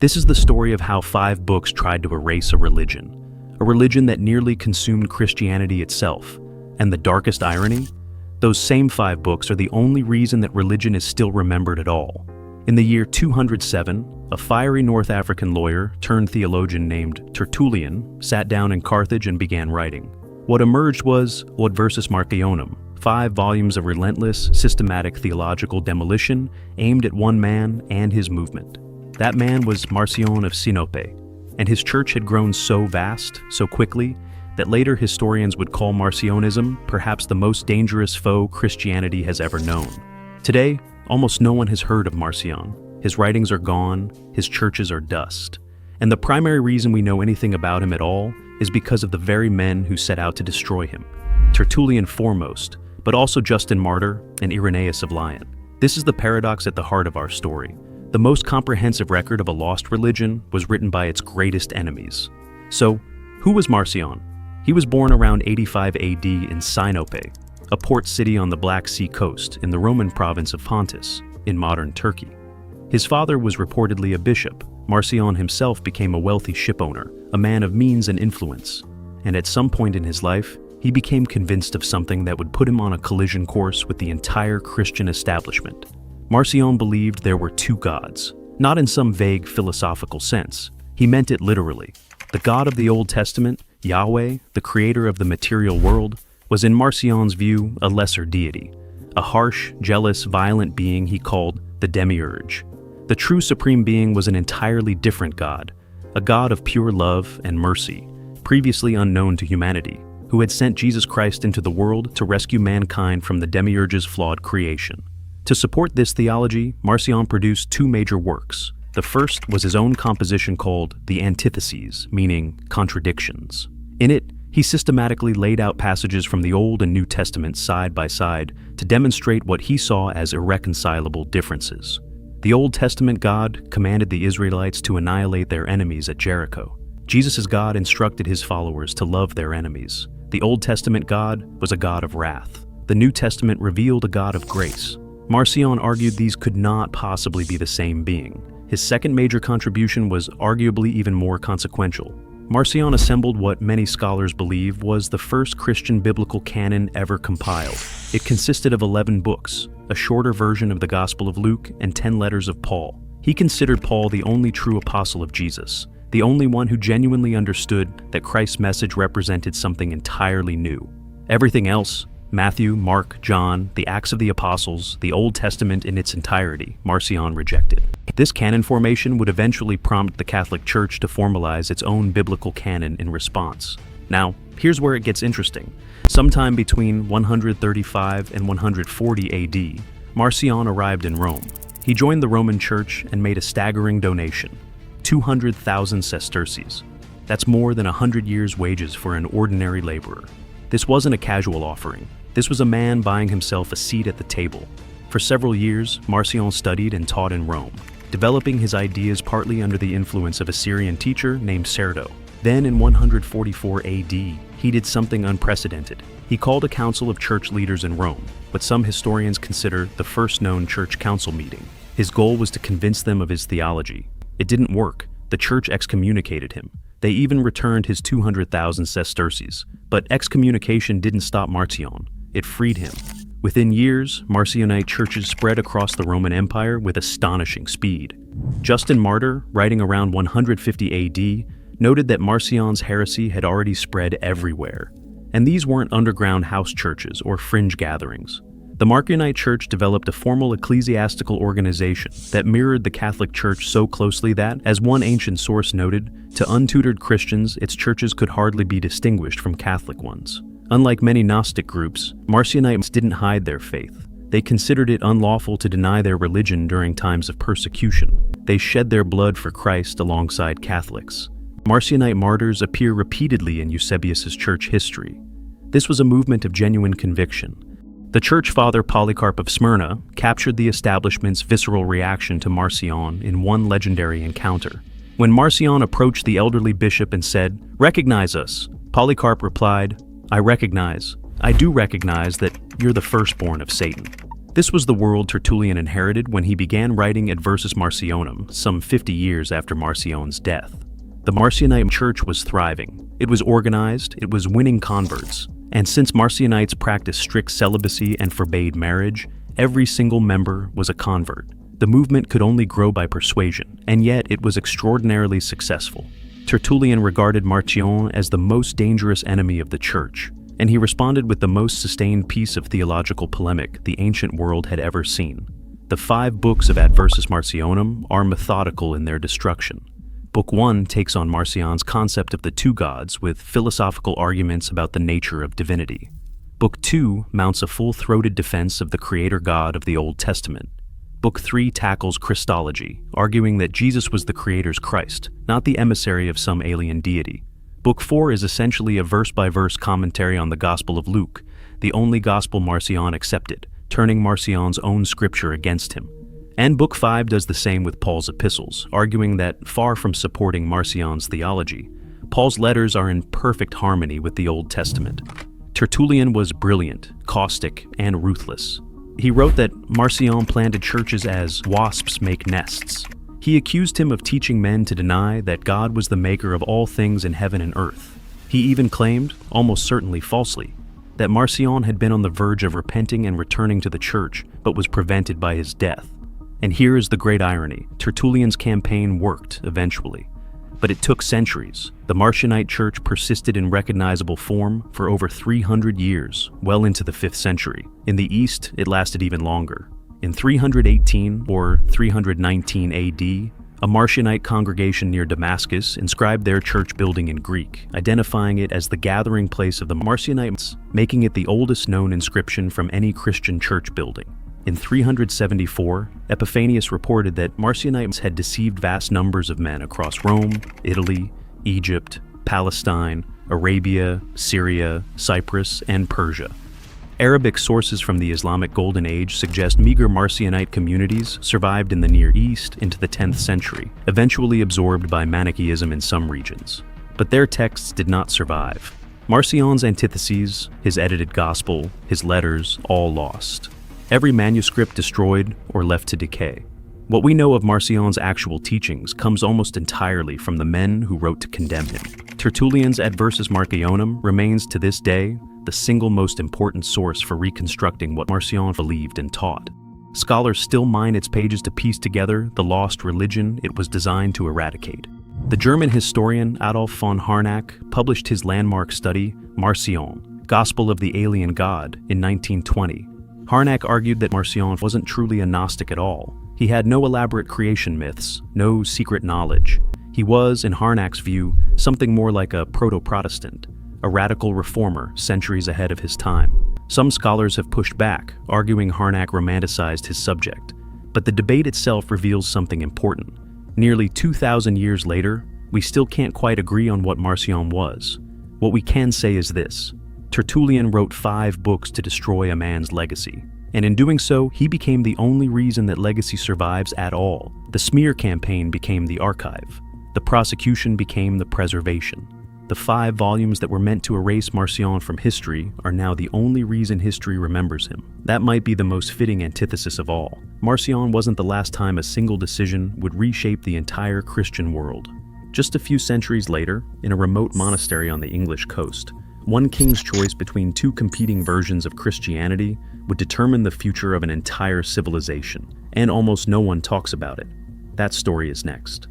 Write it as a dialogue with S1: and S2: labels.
S1: This is the story of how 5 books tried to erase a religion that nearly consumed Christianity itself. And the darkest irony? Those same 5 books are the only reason that religion is still remembered at all. In the year 207, a fiery North African lawyer turned theologian named Tertullian sat down in Carthage and began writing. What emerged was Adversus Marcionem, 5 volumes of relentless, systematic theological demolition aimed at one man and his movement. That man was Marcion of Sinope, and his church had grown so vast, so quickly, that later historians would call Marcionism perhaps the most dangerous foe Christianity has ever known. Today, almost no one has heard of Marcion. His writings are gone, his churches are dust. And the primary reason we know anything about him at all is because of the very men who set out to destroy him. Tertullian foremost, but also Justin Martyr and Irenaeus of Lyon. This is the paradox at the heart of our story. The most comprehensive record of a lost religion was written by its greatest enemies. So, who was Marcion? He was born around 85 AD in Sinope, a port city on the Black Sea coast in the Roman province of Pontus, in modern Turkey. His father was reportedly a bishop. Marcion himself became a wealthy shipowner, a man of means and influence. And at some point in his life, he became convinced of something that would put him on a collision course with the entire Christian establishment. Marcion believed there were 2 gods, not in some vague philosophical sense. He meant it literally. The God of the Old Testament, Yahweh, the creator of the material world, was in Marcion's view a lesser deity, a harsh, jealous, violent being he called the demiurge. The true supreme being was an entirely different God, a God of pure love and mercy, previously unknown to humanity, who had sent Jesus Christ into the world to rescue mankind from the demiurge's flawed creation. To support this theology, Marcion produced 2 major works. The first was his own composition called the Antitheses, meaning contradictions. In it, he systematically laid out passages from the Old and New Testaments side by side to demonstrate what he saw as irreconcilable differences. The Old Testament God commanded the Israelites to annihilate their enemies at Jericho. Jesus' God instructed his followers to love their enemies. The Old Testament God was a God of wrath. The New Testament revealed a God of grace. Marcion argued these could not possibly be the same being. His second major contribution was arguably even more consequential. Marcion assembled what many scholars believe was the first Christian biblical canon ever compiled. It consisted of 11 books, a shorter version of the Gospel of Luke, and 10 letters of Paul. He considered Paul the only true apostle of Jesus, the only one who genuinely understood that Christ's message represented something entirely new. Everything else, Matthew, Mark, John, the Acts of the Apostles, the Old Testament in its entirety, Marcion rejected. This canon formation would eventually prompt the Catholic Church to formalize its own biblical canon in response. Now, here's where it gets interesting. Sometime between 135 and 140 AD, Marcion arrived in Rome. He joined the Roman Church and made a staggering donation, 200,000 sesterces. That's more than 100 years' wages for an ordinary laborer. This wasn't a casual offering. This was a man buying himself a seat at the table. For several years, Marcion studied and taught in Rome, developing his ideas partly under the influence of a Syrian teacher named Serdo. Then in 144 AD, he did something unprecedented. He called a council of church leaders in Rome, what some historians consider the first known church council meeting. His goal was to convince them of his theology. It didn't work. The church excommunicated him. They even returned his 200,000 sesterces. But excommunication didn't stop Marcion. It freed him. Within years, Marcionite churches spread across the Roman Empire with astonishing speed. Justin Martyr, writing around 150 AD, noted that Marcion's heresy had already spread everywhere. And these weren't underground house churches or fringe gatherings. The Marcionite Church developed a formal ecclesiastical organization that mirrored the Catholic Church so closely that, as one ancient source noted, to untutored Christians, its churches could hardly be distinguished from Catholic ones. Unlike many Gnostic groups, Marcionites didn't hide their faith. They considered it unlawful to deny their religion during times of persecution. They shed their blood for Christ alongside Catholics. Marcionite martyrs appear repeatedly in Eusebius's church history. This was a movement of genuine conviction. The church father Polycarp of Smyrna captured the establishment's visceral reaction to Marcion in one legendary encounter. When Marcion approached the elderly bishop and said, "Recognize us," Polycarp replied, "I recognize. I do recognize that you're the firstborn of Satan." This was the world Tertullian inherited when he began writing Adversus Marcionem, some 50 years after Marcion's death. The Marcionite church was thriving. It was organized, it was winning converts. And since Marcionites practiced strict celibacy and forbade marriage, every single member was a convert. The movement could only grow by persuasion, and yet it was extraordinarily successful. Tertullian regarded Marcion as the most dangerous enemy of the church, and he responded with the most sustained piece of theological polemic the ancient world had ever seen. The 5 books of Adversus Marcionem are methodical in their destruction. Book 1 takes on Marcion's concept of the two gods with philosophical arguments about the nature of divinity. Book 2 mounts a full-throated defense of the creator God of the Old Testament. Book 3 tackles Christology, arguing that Jesus was the Creator's Christ, not the emissary of some alien deity. Book 4 is essentially a verse-by-verse commentary on the Gospel of Luke, the only gospel Marcion accepted, turning Marcion's own scripture against him. And Book 5 does the same with Paul's epistles, arguing that, far from supporting Marcion's theology, Paul's letters are in perfect harmony with the Old Testament. Tertullian was brilliant, caustic, and ruthless. He wrote that Marcion planted churches as wasps make nests. He accused him of teaching men to deny that God was the maker of all things in heaven and earth. He even claimed, almost certainly falsely, that Marcion had been on the verge of repenting and returning to the church, but was prevented by his death. And here is the great irony. Tertullian's campaign worked eventually. But it took centuries. The Marcionite church persisted in recognizable form for over 300 years, well into the 5th century. In the East, it lasted even longer. In 318 or 319 AD, a Marcionite congregation near Damascus inscribed their church building in Greek, identifying it as the gathering place of the Marcionites, making it the oldest known inscription from any Christian church building. In 374, Epiphanius reported that Marcionites had deceived vast numbers of men across Rome, Italy, Egypt, Palestine, Arabia, Syria, Cyprus, and Persia. Arabic sources from the Islamic Golden Age suggest meager Marcionite communities survived in the Near East into the 10th century, eventually absorbed by Manichaeism in some regions. But their texts did not survive. Marcion's antitheses, his edited gospel, his letters, all lost. Every manuscript destroyed or left to decay. What we know of Marcion's actual teachings comes almost entirely from the men who wrote to condemn him. Tertullian's Adversus Marcionem remains to this day the single most important source for reconstructing what Marcion believed and taught. Scholars still mine its pages to piece together the lost religion it was designed to eradicate. The German historian Adolf von Harnack published his landmark study, Marcion, Gospel of the Alien God, in 1920. Harnack argued that Marcion wasn't truly a Gnostic at all. He had no elaborate creation myths, no secret knowledge. He was, in Harnack's view, something more like a proto-Protestant, a radical reformer centuries ahead of his time. Some scholars have pushed back, arguing Harnack romanticized his subject. But the debate itself reveals something important. Nearly 2,000 years later, we still can't quite agree on what Marcion was. What we can say is this: Tertullian wrote 5 books to destroy a man's legacy. And in doing so, he became the only reason that legacy survives at all. The smear campaign became the archive. The prosecution became the preservation. The 5 volumes that were meant to erase Marcion from history are now the only reason history remembers him. That might be the most fitting antithesis of all. Marcion wasn't the last time a single decision would reshape the entire Christian world. Just a few centuries later, in a remote monastery on the English coast, one king's choice between 2 competing versions of Christianity would determine the future of an entire civilization, and almost no one talks about it. That story is next.